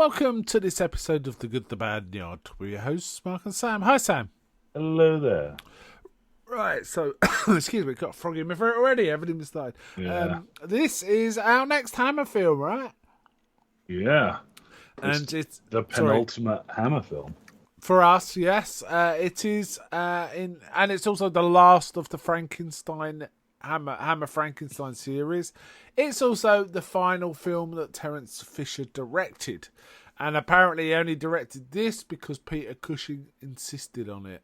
Welcome to this episode of The Good, the Bad, and the Odd. We're your hosts, Mark and Sam. Hi, Sam. Hello there. Right, so, excuse me, got a frog in my throat already. Everything was started. Yeah. This is our next Hammer film, right? Yeah. And it's the penultimate Hammer film. For us, yes. It is, and it's also the last of the Frankenstein Hammer Frankenstein series. It's also the final film that Terence Fisher directed, and apparently he only directed this because Peter Cushing insisted on it.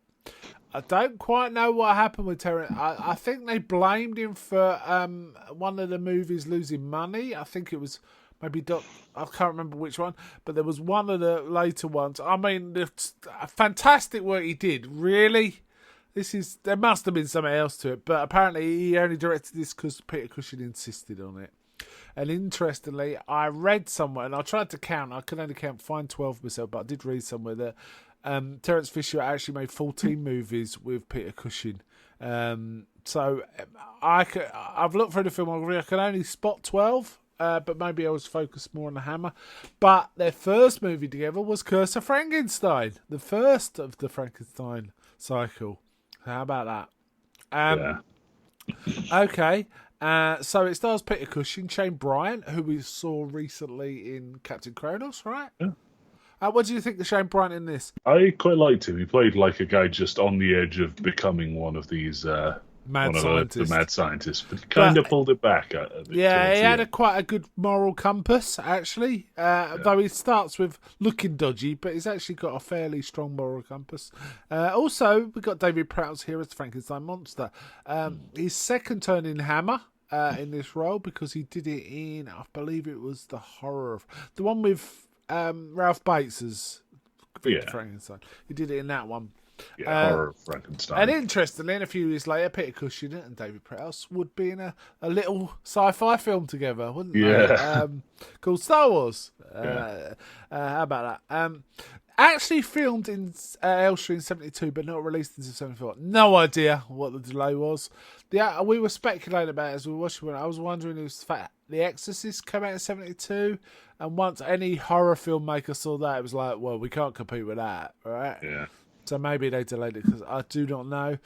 I don't quite know what happened with Terence. I think they blamed him for one of the movies losing money. I think it was maybe I can't remember which one, but there was one of the later ones. I mean, the fantastic work he did, really. There must have been something else to it, but apparently he only directed this because Peter Cushing insisted on it. And interestingly, I read somewhere, and I tried to count, I could only find 12 myself, but I did read somewhere that Terence Fisher actually made 14 movies with Peter Cushing. So I've looked through the filmography, I can only spot 12, but maybe I was focused more on the Hammer. But their first movie together was Curse of Frankenstein, the first of the Frankenstein cycle. How about that? Okay. So it stars Peter Cushing, Shane Bryant, who we saw recently in Captain Kronos, right? Yeah. What do you think of Shane Bryant in this? I quite liked him. He played like a guy just on the edge of becoming one of these mad scientists, but he kind of pulled it back a bit. Yeah, he had quite a good moral compass, actually. Though he starts with looking dodgy, but he's actually got a fairly strong moral compass. Also, we've got David Prowse here as the Frankenstein monster. His second turn in Hammer in this role, because he did it in, I believe it was the one with Ralph Bates as Frankenstein. He did it in that one. Yeah, horror of Frankenstein. And interestingly, a few years later, Peter Cushing and David Prowse would be in a little sci-fi film together, wouldn't they? Called Star Wars. How about that? Actually filmed in Elstree in 72, but not released until 74. No idea what the delay was. We were speculating about it as we were watching it. I was wondering if The Exorcist came out in 72, and once any horror filmmaker saw that, it was like, well, we can't compete with that, right? Yeah. So maybe they delayed it, because I do not know.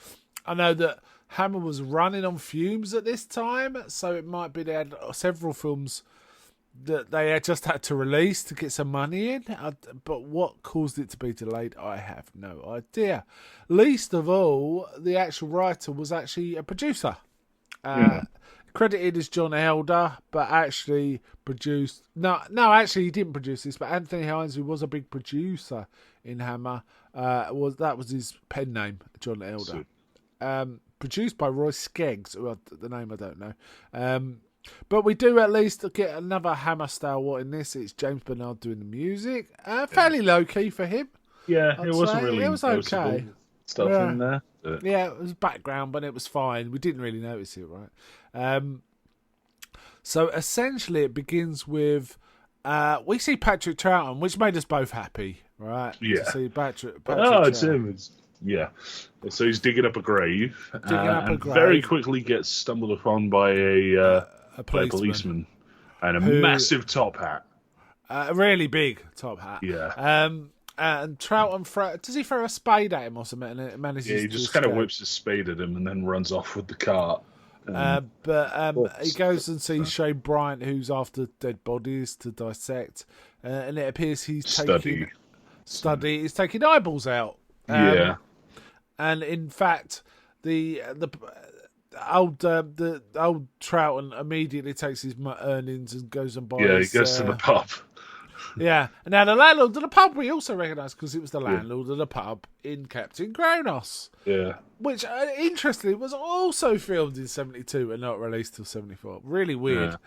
I know that Hammer was running on fumes at this time, so it might be they had several films that they had just had to release to get some money in. But what caused it to be delayed, I have no idea. Least of all, the actual writer was actually a producer. Credited as John Elder, but actually produced... No, actually he didn't produce this, but Anthony Hines, who was a big producer in Hammer, that was his pen name, John Elder. Produced by Roy Skeggs, the name I don't know. But we do at least get another Hammer stalwart in this. It's James Bernard doing the music. Fairly low key for him. Yeah, it wasn't really. It was okay. Stuff in there. Yeah, it was background, but it was fine. We didn't really notice it, right? So essentially, it begins with we see Patrick Troughton, which made us both happy, right? Yeah. To see Patrick it's him. So he's digging up a grave. Very quickly gets stumbled upon by a policeman and a massive top hat. A really big top hat. Yeah. And Troughton does he throw a spade at him or something? And it manages. Yeah, he just kind of whips his spade at him and then runs off with the cart. But he goes and sees Shane Bryant, who's after dead bodies to dissect, and it appears he's taking eyeballs out. And in fact, the old Troughton immediately takes his earnings and goes and buys. Yeah, he goes to the pub. Yeah, and now the landlord of the pub we also recognise, because it was the landlord of the pub in Captain Kronos. Yeah. Which, interestingly, was also filmed in 72 and not released till 74. Really weird.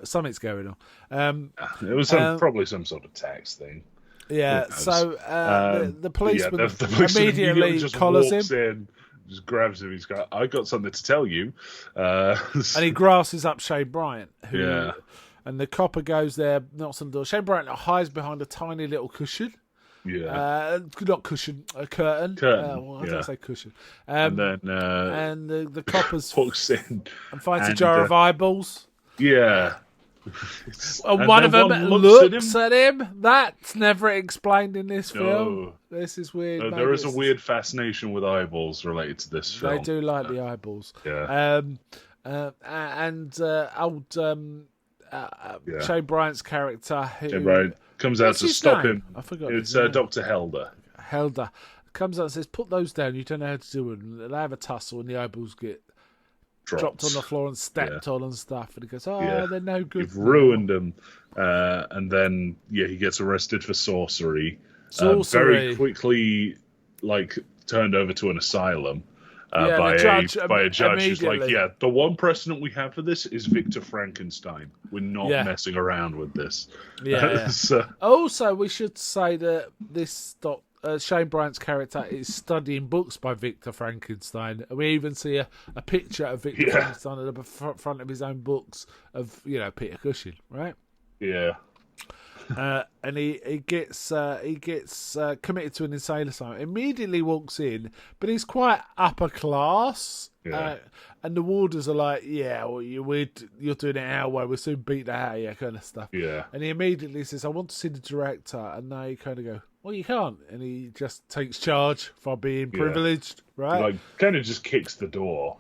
Something's going on. It was probably some sort of tax thing. Yeah, so the policeman immediately collars him. Just grabs him. He's got, I got something to tell you. And he grasses up Shane Bryant. And the copper goes there, knocks on the door. Shane Bryant hides behind a tiny little cushion. Yeah. Not cushion, a curtain. Why did I say cushion? And then the coppers walks in and finds a jar of eyeballs. Yeah. And one of them looks at him. That's never explained in this film. This is weird. No, there is a weird fascination with eyeballs related to this film. They do like the eyeballs. Yeah. Old Shane Bryant's character, who Shane Bryant comes out to stop him. I forgot. It's Dr. Helder. Helder comes out and says, "Put those down. You don't know how to do it." And they have a tussle, and the eyeballs get dropped on the floor and stepped on and stuff. And he goes, they're no good. You've ruined them. And then, he gets arrested for sorcery. Very quickly, turned over to an asylum by a judge who's like, the one precedent we have for this is Victor Frankenstein. We're not messing around with this. Also, we should say that this Shane Bryant's character is studying books by Victor Frankenstein. We even see a picture of Victor Frankenstein at the front of his own books of, Peter Cushing, right? Yeah. And he gets committed to an insane asylum. Immediately walks in, but he's quite upper class. Yeah. And the warders are like, well, you're doing it our way. We'll soon beat that out of you, kind of stuff. Yeah. And he immediately says, I want to see the director. And they kind of go, well, you can't. And he just takes charge for being privileged, right? Kind of just kicks the door.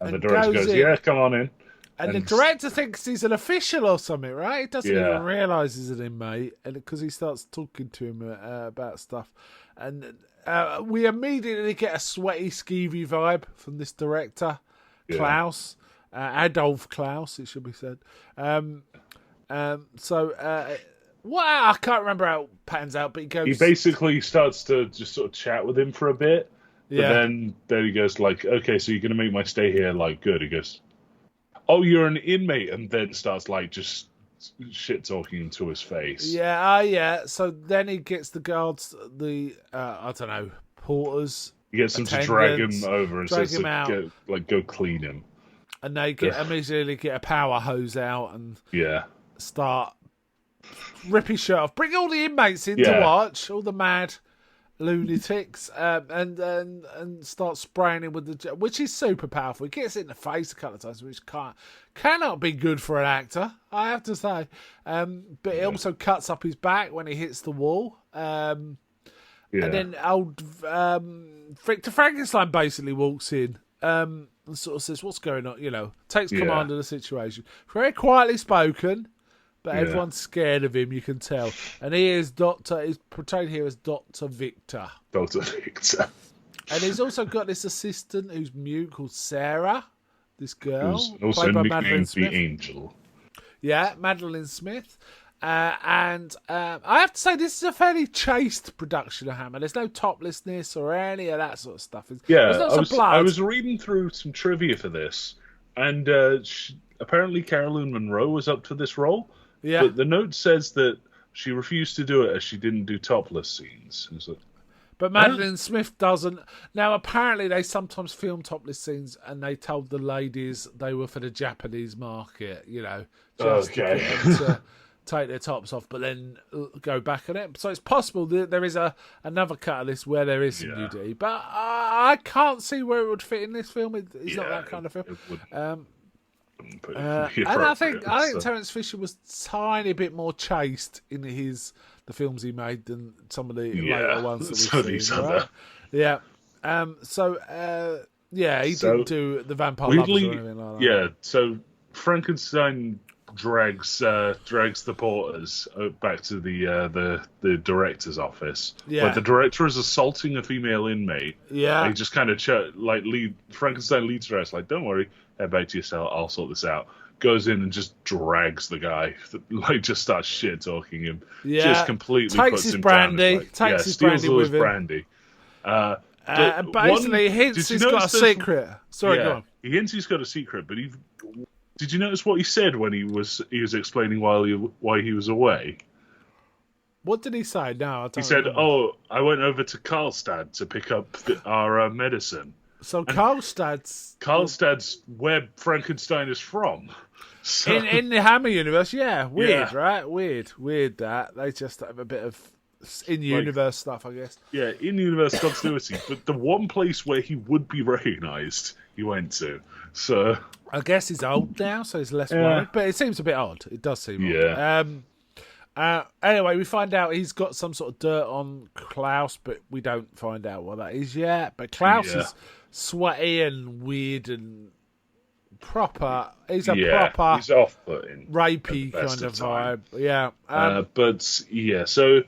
And the director goes, come on in. And the director thinks he's an official or something, right? He doesn't even realise he's an inmate, and because he starts talking to him about stuff. And we immediately get a sweaty, skeevy vibe from this director, Klaus. Adolf Klaus, it should be said. I can't remember how it pans out, but he goes... He basically starts to just sort of chat with him for a bit, but then he goes okay, so you're going to make my stay here, good. He goes, oh, you're an inmate, and then starts, just shit-talking into his face. Yeah. So then he gets the guards, I don't know, porters... He gets them to drag him over and says go clean him. And they immediately get a power hose out and start rip his shirt off. Bring all the inmates in to watch, all the mad lunatics, and start spraying him with which is super powerful. He gets it in the face a couple of times, which cannot be good for an actor, I have to say. But it also cuts up his back when he hits the wall. And then old Victor Frankenstein basically walks in and sort of says, what's going on? Takes command of the situation. Very quietly spoken, but everyone's scared of him, you can tell. And he's portrayed here as Dr. Victor. Dr. Victor. And he's also got this assistant who's mute called Sarah, this girl. Who's also nicknamed the Angel. Yeah, Madeline Smith. And I have to say, this is a fairly chaste production of Hammer. There's no toplessness or any of that sort of stuff. I was reading through some trivia for this, and apparently Caroline Munro was up for this role. Yeah. But the note says that she refused to do it as she didn't do topless scenes. But Madeline Smith doesn't. Now, apparently, they sometimes film topless scenes, and they told the ladies they were for the Japanese market, just to get them to take their tops off, but then go back on it. So it's possible that there is another cut of this where there is some nudity, but I can't see where it would fit in this film. It's not that kind of film. And I think Terence Fisher was a tiny bit more chaste in the films he made than some of the later ones that we've seen. Right? Yeah. He didn't do the Vampire Lovers or anything like that. Yeah. So Frankenstein drags the porters back to the director's office. Yeah. But the director is assaulting a female inmate. Yeah. And he just kind of Frankenstein leads her out, don't worry, head back to your cell, I'll sort this out. Goes in and just drags the guy, just starts shit talking him. Yeah. Just completely puts him down. Takes his brandy with him. Brandy. And basically hints he's got a secret. Sorry, go on. He hints he's got a secret, but did you notice what he said when he was explaining why he was away? What did he say? No, I don't He said, remember. I went over to Karlstad to pick up our medicine. So Karlstad's where Frankenstein is from. So, in the Hammer universe, weird, right? Weird that they just have a bit of in-universe stuff, I guess. Yeah, in-universe continuity. But the one place where he would be recognised, he went to. So I guess he's old now, so he's less worried. But it seems a bit odd. It does seem odd. Anyway, we find out he's got some sort of dirt on Klaus, but we don't find out what that is yet. But Klaus is sweaty and weird and proper. He's proper. He's off-putting, rapey kind of vibe. Yeah. So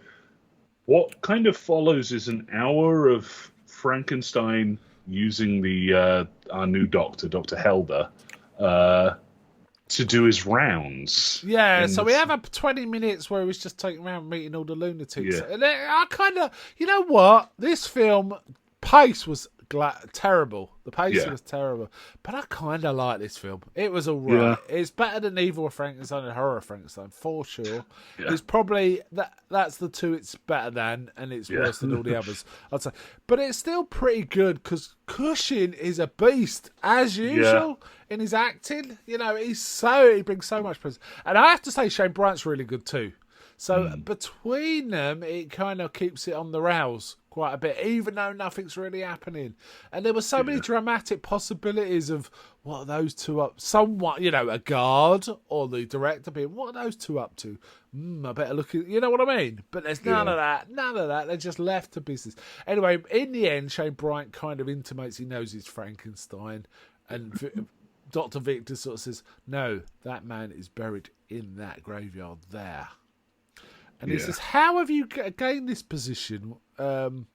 what kind of follows is an hour of Frankenstein using our new doctor, Dr. Helder, to do his rounds. Yeah, so we have 20 minutes where he's just taking around meeting all the lunatics. Yeah. And I kind of, you know what? This film, pace was terrible. The pacing was terrible. But I kind of like this film. It was all right. Yeah. It's better than Evil Frankenstein and Horror Frankenstein, for sure. Yeah. It's probably, that's the two it's better than, and it's worse than all the others, I'd say. But it's still pretty good, because Cushing is a beast, as usual, in his acting. You know, he brings so much presence. And I have to say, Shane Bryant's really good too. So between them, it kind of keeps it on the rails quite a bit, even though nothing's really happening. And there were so many dramatic possibilities of what are those two up? Someone, you know, a guard or the director being, what are those two up to? I better look at, you know what I mean? But there's none of that. None of that. They're just left to business. Anyway, in the end, Shane Bryant kind of intimates he knows he's Frankenstein. And Dr. Victor sort of says, no, that man is buried in that graveyard there. And he says, how have you gained this position? And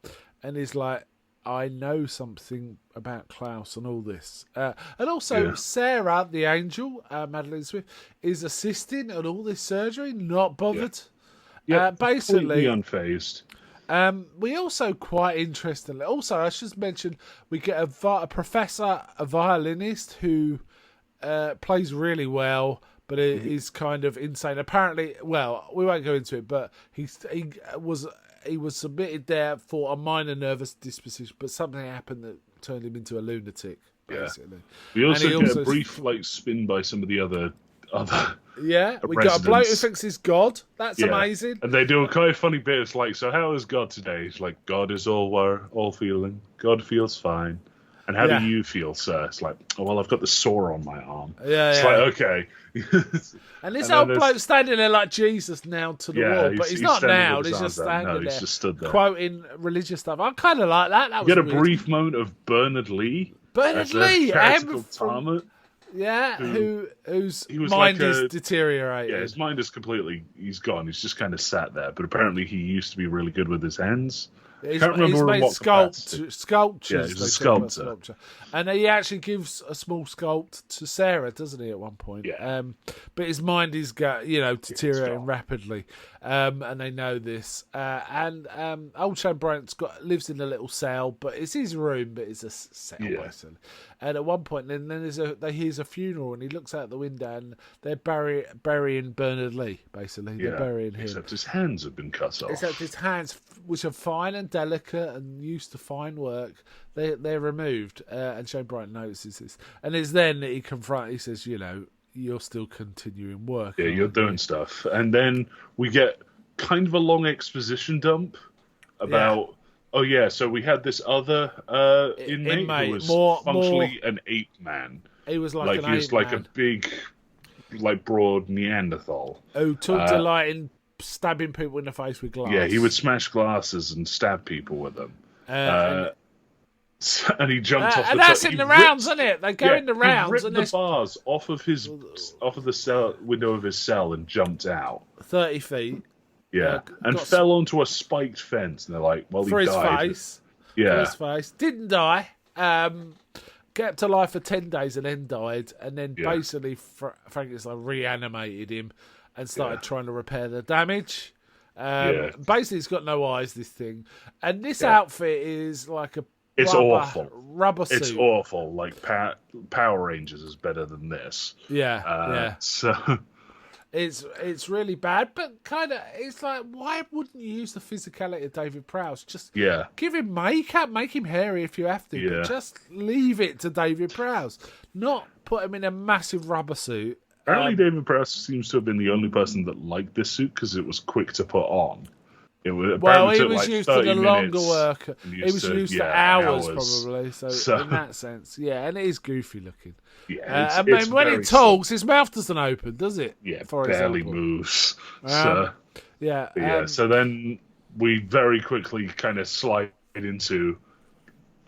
he's like, I know something about Klaus and all this. And also, Sarah, the angel, Madeline Smith, is assisting at all this surgery, not bothered. Yeah, basically unfazed. We also, quite interestingly, I should mention, we get a professor, a violinist, who plays really well, but it is kind of insane. Apparently, well, we won't go into it, but he was submitted there for a minor nervous disposition, but something happened that turned him into a lunatic, basically. We also get a brief spin by some of the other yeah, we got a bloke who thinks he's God. That's amazing. And they do a kind of funny bit. It's like, so how is God today? He's like, God is all feeling. God feels fine. And how do you feel, sir? It's like, oh, well, I've got the sore on my arm. It's like, okay. And this old bloke standing there like Jesus nailed to the wall. But he's not nailed, he's just standing there. He's just stood there. Quoting religious stuff. I kind of like that. You get a brief moment of Bernard Lee. Bernard Lee! Yeah, whose mind is deteriorating. Yeah, his mind is he's gone. He's just kind of sat there. But apparently he used to be really good with his hands. He's made sculptures. Yeah, he's a sculptor. And he actually gives a small sculpt to Sarah, doesn't he, at one point? Yeah. But his mind is, deteriorating rapidly. And they know this. Old Shane Bryant lives in a little cell, but it's his room, but it's a cell, basically. And at one point, then they hears a funeral, and he looks out the window, and they're burying Bernard Lee, basically. They're burying him. Except his hands have been cut off. Except his hands, which are fine and delicate and used to fine work, they're removed. And Shane Bryant notices this. And it's then that he says, you're still continuing work. Yeah, you're doing stuff. And then we get kind of a long exposition dump about... Oh, yeah, so we had this other inmate who was functionally an ape man. He was like an ape man. He was like a big, broad Neanderthal. Who took delight in stabbing people in the face with glass. Yeah, he would smash glasses and stab people with them. And he jumped off the... And that's in the rounds, isn't it? They go in the rounds. He ripped the bars off of the window of his cell and jumped out. 30 feet. Yeah, and fell onto a spiked fence. And they're like, well, he died. For his face. Didn't die. Kept alive for 10 days and then died. And then basically Frankenstein reanimated him and started trying to repair the damage. Basically, it's got no eyes, this thing. And this outfit is like awful. Rubber suit. It's awful. Like Power Rangers is better than this. So... It's really bad, but kind of, it's like, why wouldn't you use the physicality of David Prowse? Just give him makeup, make him hairy if you have to, but just leave it to David Prowse. Not put him in a massive rubber suit. Apparently David Prowse seems to have been the only person that liked this suit because it was quick to put on. It was, well, he took was like used to the longer minutes, work. He was used to hours, probably. So in that sense, yeah, and it is goofy looking. Yeah, and when it talks, his mouth doesn't open, does it? Yeah, for barely example. moves. Yeah. So then we very quickly kind of slide into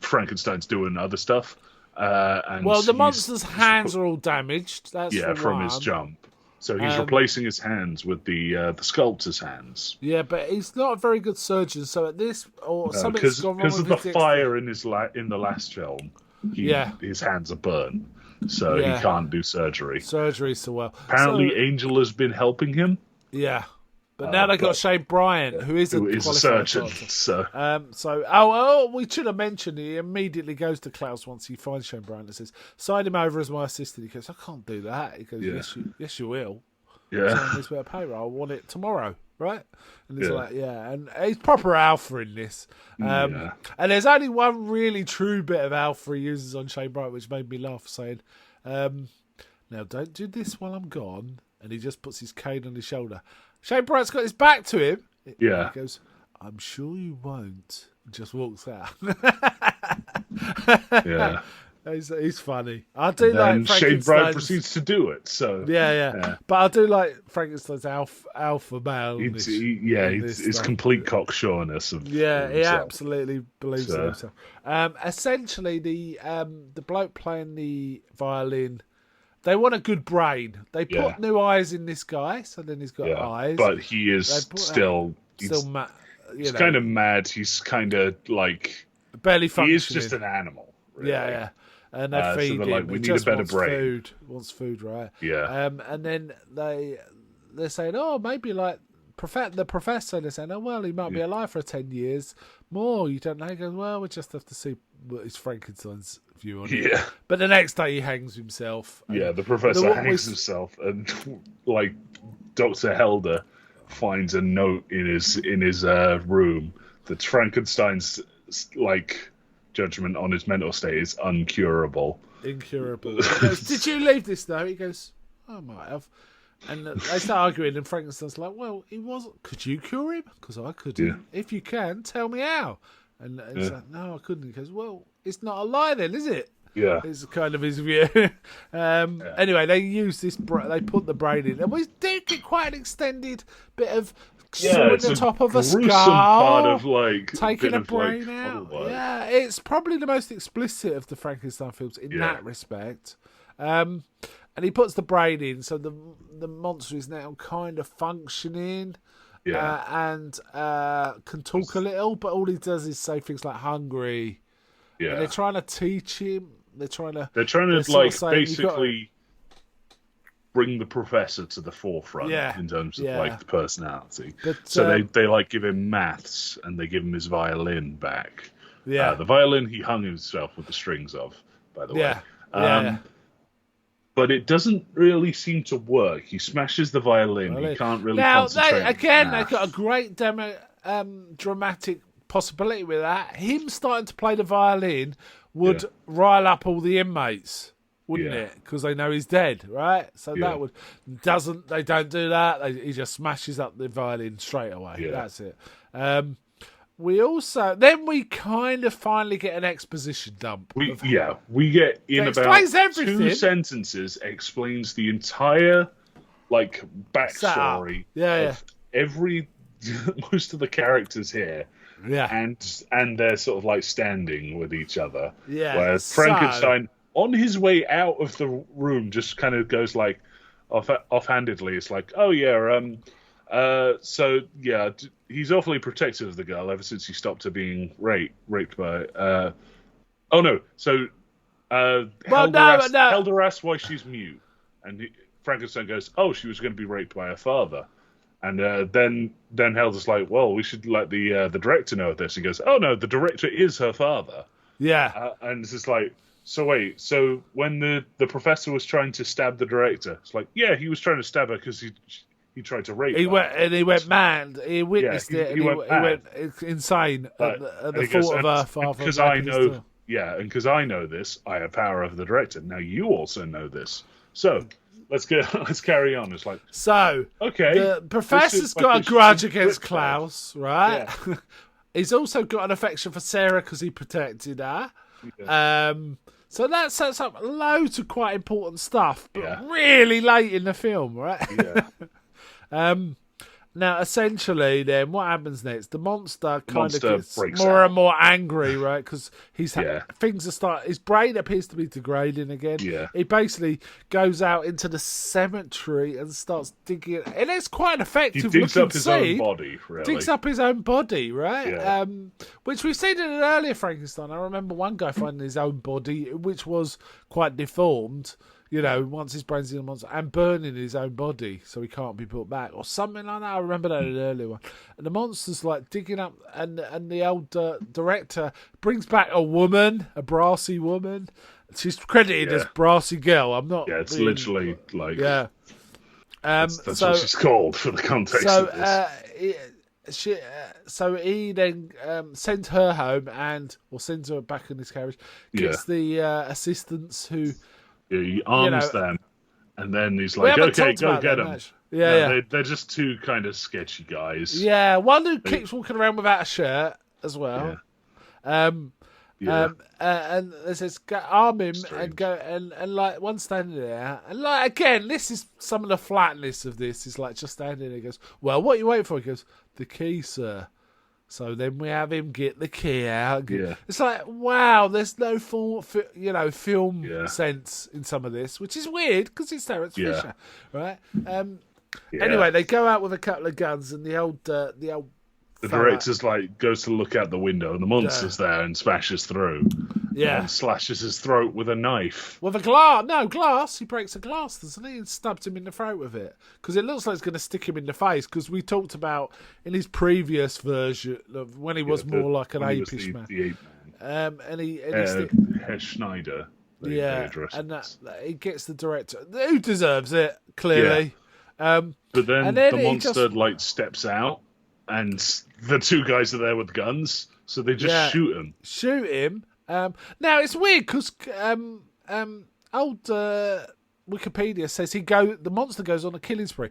Frankenstein's doing other stuff. And the monster's hands are all damaged. That's from his jump. So he's replacing his hands with the sculptor's hands. Yeah, but he's not a very good surgeon. So at this, something's gone wrong because of the fire in in the last film. His hands are burnt, so he can't do surgery. Surgery so well. Apparently, Angel has been helping him. Yeah. But now they've got Shane Bryant, who is a surgeon. We should have mentioned he immediately goes to Klaus once he finds Shane Bryant and says, "Sign him over as my assistant." He goes, "I can't do that." He goes, "Yes, you will." Yeah. This bit of payroll. I want it tomorrow, right? And he's like, "Yeah." And he's proper alpha in this. And there's only one really true bit of alpha he uses on Shane Bryant, which made me laugh, saying, "Now don't do this while I'm gone." And he just puts his cane on his shoulder. Shane Bryant's got his back to him. Yeah. He goes, "I'm sure you won't." And just walks out. Yeah. He's funny. I do like Frankenstein's... Shane Bryant proceeds to do it. So yeah. But I do like Frankenstein's alpha male. His complete cocksureness of he absolutely believes in himself. Essentially, the bloke playing the violin, they want a good brain. They put new eyes in this guy, so then he's got eyes. But he is still he's kind of mad. He's kind of like barely functioning. He is just an animal. Really. Yeah. And they feed him. We need a better brain. Wants food, right? Yeah. And then they're saying, oh, maybe like the professor. They're saying, oh well, he might be alive for 10 years more. You don't know. He goes, well, we just have to see what is Frankenstein's view on it. But the next day he hangs himself. The professor hangs himself, and like Dr. Helder finds a note in his room that Frankenstein's like judgment on his mental state is incurable. He goes, did you leave this note? He goes, I might have. And they start arguing, and Frankenstein's like, well, he wasn't. Could you cure him? Because I couldn't. Yeah. If you can, tell me how. And he's like, no, I couldn't. He goes, well, it's not a lie then, is it? Yeah. It's kind of his view. Anyway, they use this, they put the brain in. And we do get quite an extended bit of sawing the top of a skull. Part of, like, taking a brain out. Yeah, it's probably the most explicit of the Frankenstein films in that respect. And he puts the brain in, so the monster is now kind of functioning. And can talk a little, but all he does is say things like hungry. Yeah. And they're trying to teach him. They're trying to like basically bring the professor to the forefront in terms of like the personality. But, so they like give him maths, and they give him his violin back. Yeah. The violin he hung himself with the strings of, by the way. But it doesn't really seem to work. He smashes the violin. He can't really concentrate. They've got a great dramatic possibility with that. Him starting to play the violin would rile up all the inmates, wouldn't it? Because they know he's dead, right? So that would they don't do that. He just smashes up the violin straight away. Yeah. That's it. We kind of finally get an exposition dump. We get in about 2 sentences explains the entire like backstory of every most of the characters here. Yeah. And they're sort of like standing with each other. Yeah. Where Frankenstein on his way out of the room just kind of goes like offhandedly, it's like, oh yeah, he's awfully protective of the girl ever since he stopped her being raped by. Helder asks why she's mute, and Frankenstein goes, "Oh, she was going to be raped by her father." And then Helder's like, "Well, we should let the director know this." He goes, "Oh no, the director is her father." Yeah, and it's just like, so wait, so when the professor was trying to stab the director, it's like, yeah, he was trying to stab her because he tried to rape her. He went mad. He witnessed it. He went insane at the thought of her father. Because I know, and because I know this, I have power over the director. Now you also know this. So let's carry on. It's like, so okay, the professor's got a grudge against Klaus, right? Yeah. He's also got an affection for Sarah because he protected her. Yeah. So that sets up loads of quite important stuff, but really late in the film, right? Yeah. Now, essentially, then what happens next? The monster kind of gets more and more angry, right? Because things are starting. His brain appears to be degrading again. Yeah. He basically goes out into the cemetery and starts digging, and it's quite an effective. He digs up his own body. Really, digs up his own body, right? Yeah. Which we've seen in an earlier Frankenstein. I remember one guy finding his own body, which was quite deformed. You know, once his brain's in the monster, and burning his own body so he can't be put back, or something like that. I remember that in an earlier one. And the monster's like digging up, and the old director brings back a woman, a brassy woman. She's credited as Brassy Girl. I'm not. Yeah, it's literally like. Yeah. That's what she's called for the context of this. So he then sends her home or sends her back in his carriage. Gets the assistants who. Yeah, he arms them, and then he's like, "Okay, go get them." They're just two kind of sketchy guys. Yeah, one who keeps walking around without a shirt as well. Yeah. And it says, arm him. Strange. And go and like one standing there, and like again, this is some of the flatness of this. Is like just standing there. He goes, "Well, what are you waiting for?" He goes, "The key, sir." So then we have him get the key out. Yeah. It's like, wow, there's no film sense in some of this, which is weird because it's Terence Fisher, right? Anyway, they go out with a couple of guns, and the director's like goes to look out the window, and the monster's there and smashes through. Yeah, and slashes his throat with a knife. With a glass. He breaks a glass, doesn't he? And stabs him in the throat with it. Because it looks like it's going to stick him in the face. Because we talked about in his previous version of when he was more like an apish man. The ape man. And he Herr Schneider. And he gets the director who deserves it clearly. Yeah. But then the monster steps out, and the two guys are there with guns, so they just shoot him. Now it's weird because old Wikipedia says the monster goes on a killing spree,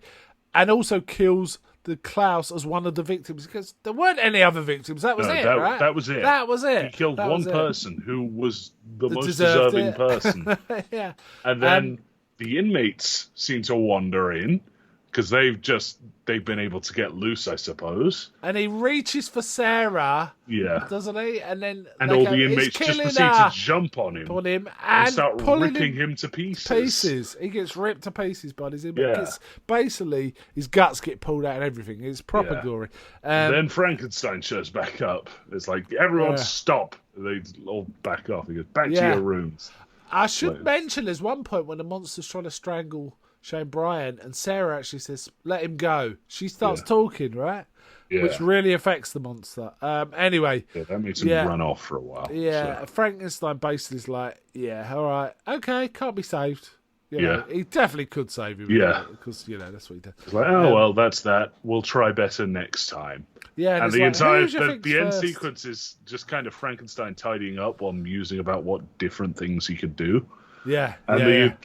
and also kills the Klaus as one of the victims because there weren't any other victims. That was right? That was it. That was it. He killed one person who was the most deserving person. Yeah, and then the inmates seem to wander in. Because they've been able to get loose, I suppose. And he reaches for Sarah, doesn't he? And all the inmates just proceed to jump on him and start ripping him to pieces. He gets ripped to pieces by his inmates. Basically, his guts get pulled out and everything. It's proper gory. Then Frankenstein shows back up. It's like, everyone stop. They all back off. He goes, back to your rooms. I should mention there's one point when the monster's trying to strangle Shane Bryan, and Sarah actually says, "Let him go." She starts talking, right? Yeah. Which really affects the monster. Anyway. Yeah, that makes him run off for a while. Yeah, so. Frankenstein basically is like, all right, okay, can't be saved. You know, he definitely could save him. Yeah. Because, that's what he did. It's like, well, that's that. We'll try better next time. Yeah, and the end sequence is just kind of Frankenstein tidying up while musing about what different things he could do. Yeah. And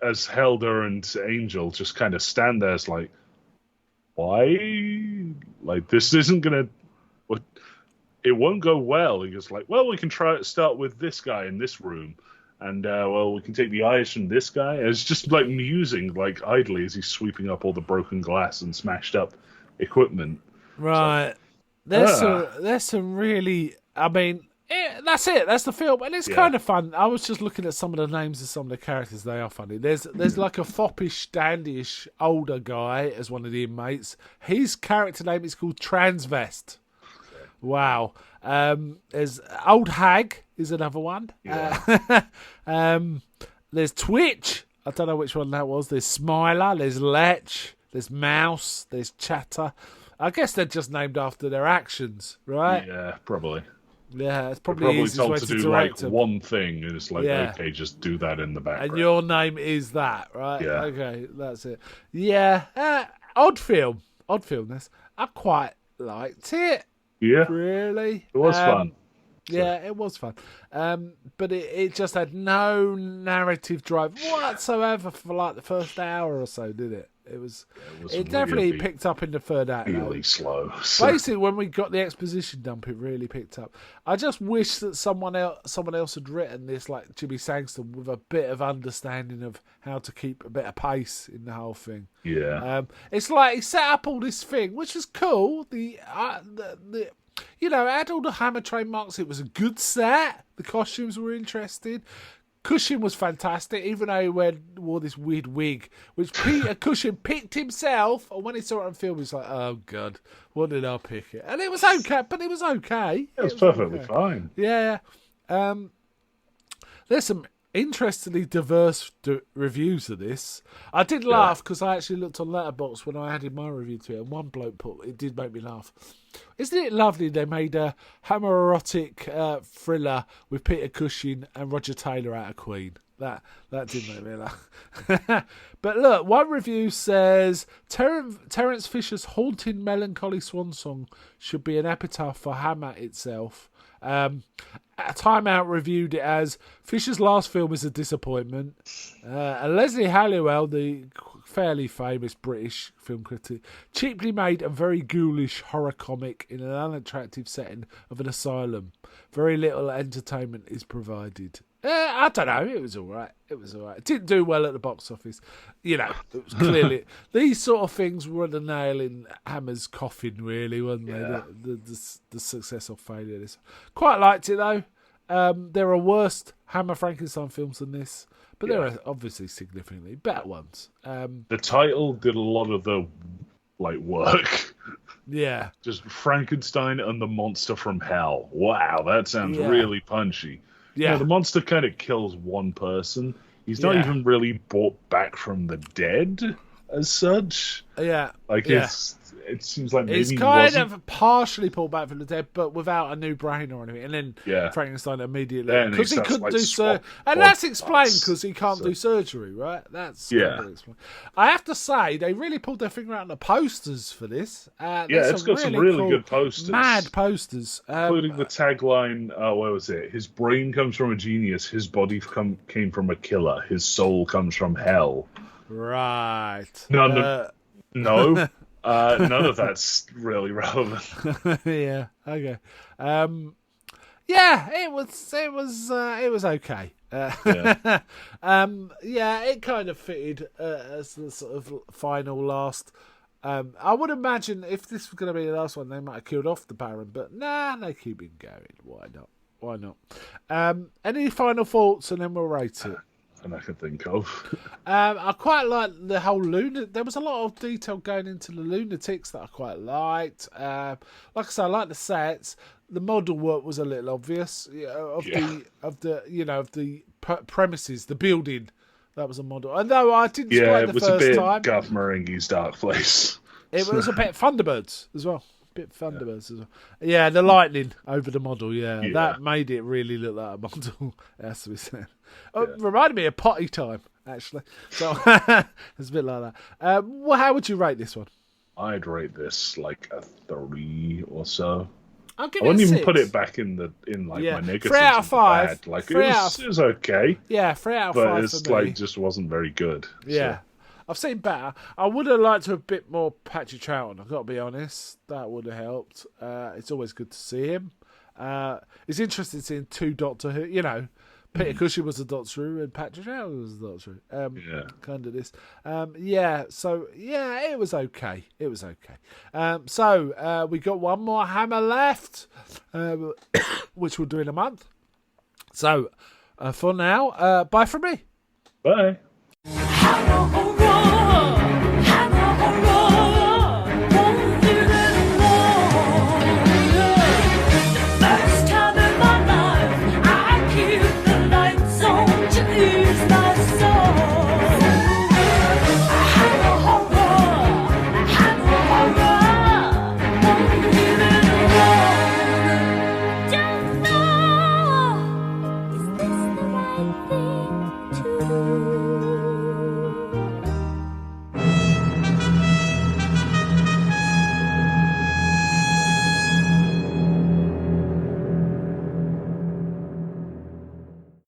as Helder and Angel just kind of stand there, it's like, why? Like, this isn't gonna. It won't go well. He goes like, well, we can start with this guy in this room, and we can take the eyes from this guy. And it's just like musing, like idly, as he's sweeping up all the broken glass and smashed up equipment. Right. There's some really. I mean. That's it. That's the film, and it's kind of fun. I was just looking at some of the names of some of the characters. They are funny. There's like a foppish, dandyish older guy as one of the inmates. His character name is called Transvest. Wow. There's Old Hag is another one. Yeah. There's Twitch. I don't know which one that was. There's Smiler. There's Lech. There's Mouse. There's Chatter. I guess they're just named after their actions, right? Yeah, probably. Yeah, it's probably the told way to to do direct like one thing, and it's like, okay, just do that in the background. And your name is that, right? Yeah. Okay, that's it. Yeah, odd film. Odd film, this. I quite liked it. Yeah. Really? It was fun. Yeah, it was fun. But it just had no narrative drive whatsoever for like the first hour or so, did it? It definitely really picked up in the third act. Really slow. Basically, when we got the exposition dump, it really picked up. I just wish that someone else had written this, like Jimmy Sangston, with a bit of understanding of how to keep a bit of pace in the whole thing. Yeah. It's like he set up all this thing, which was cool. It had all the Hammer trademarks. It was a good set. The costumes were interesting. Cushing was fantastic, even though he wore this weird wig, which Peter Cushing picked himself. And when he saw it on film, he was like, "Oh God, what did I pick it?" And it was okay, but it was okay. It was perfectly fine. Yeah. There's some interestingly diverse reviews of this. I did laugh because I actually looked on Letterboxd when I added my review to it, and one bloke it did make me laugh. Isn't it lovely they made a homoerotic thriller with Peter Cushing and Roger Taylor out of Queen? That did make me laugh. But look, one review says Terence Fisher's haunting, melancholy swan song should be an epitaph for Hammer itself. Time Out reviewed it as Fisher's last film is a disappointment. And Leslie Halliwell, the fairly famous British film critic, cheaply made a very ghoulish horror comic in an unattractive setting of an asylum. Very little entertainment is provided. I don't know. It was all right. It didn't do well at the box office. It was clearly these sort of things were the nail in Hammer's coffin, really, weren't they? Yeah. The success or failure of this. Quite liked it though. There are worse Hammer Frankenstein films than this, but there are obviously significantly better ones. The title did a lot of the work. Yeah. Just Frankenstein and the Monster from Hell. Wow, that sounds really punchy. Yeah, the monster kind of kills one person. He's not even really brought back from the dead as such. Yeah. It seems like maybe it's kind of partially pulled back from the dead, but without a new brain or anything. And then Frankenstein immediately, because he couldn't do surgery, and that's explained because he can't do surgery, right? That's explained. I have to say they really pulled their finger out on the posters for this. It's got some really cool, good posters, mad posters, including the tagline. Where was it? His brain comes from a genius. His body came from a killer. His soul comes from hell. Right. No. None of that's really relevant. Yeah. Okay. It was okay. It kind of fitted as the sort of final last. I would imagine if this was going to be the last one, they might have killed off the Baron, but they keep it going. Why not? Any final thoughts, and then we'll rate it. And I can think of. I quite like the whole there was a lot of detail going into the lunatics that I quite liked. Like I say, I like the sets. The model work was a little obvious of the premises, the building. That was a model. And though I didn't explain the first time. Yeah, it was a bit Garth Marenghi's Dark Place. It was a bit Thunderbirds as well. As well. Yeah, the lightning over the model. Yeah, that made it really look like a model. As we said, reminded me of Potty Time actually. So it's a bit like that. How would you rate this one? I'd rate this like a 3 or so. I wouldn't even put it back in my negatives. 3 out of 5. It was okay. Yeah, 3 out of 5. But it's for me. Just wasn't very good. Yeah. So. I've seen better. I would have liked to have a bit more Patrick Troughton, I've got to be honest. That would have helped. It's always good to see him. It's interesting seeing 2 Doctor Who. Peter Cushing was a Doctor Who and Patrick Troughton was a Doctor Who. Kind of this. It was okay. So we got one more Hammer left, which we'll do in a month. So for now, bye from me. Bye.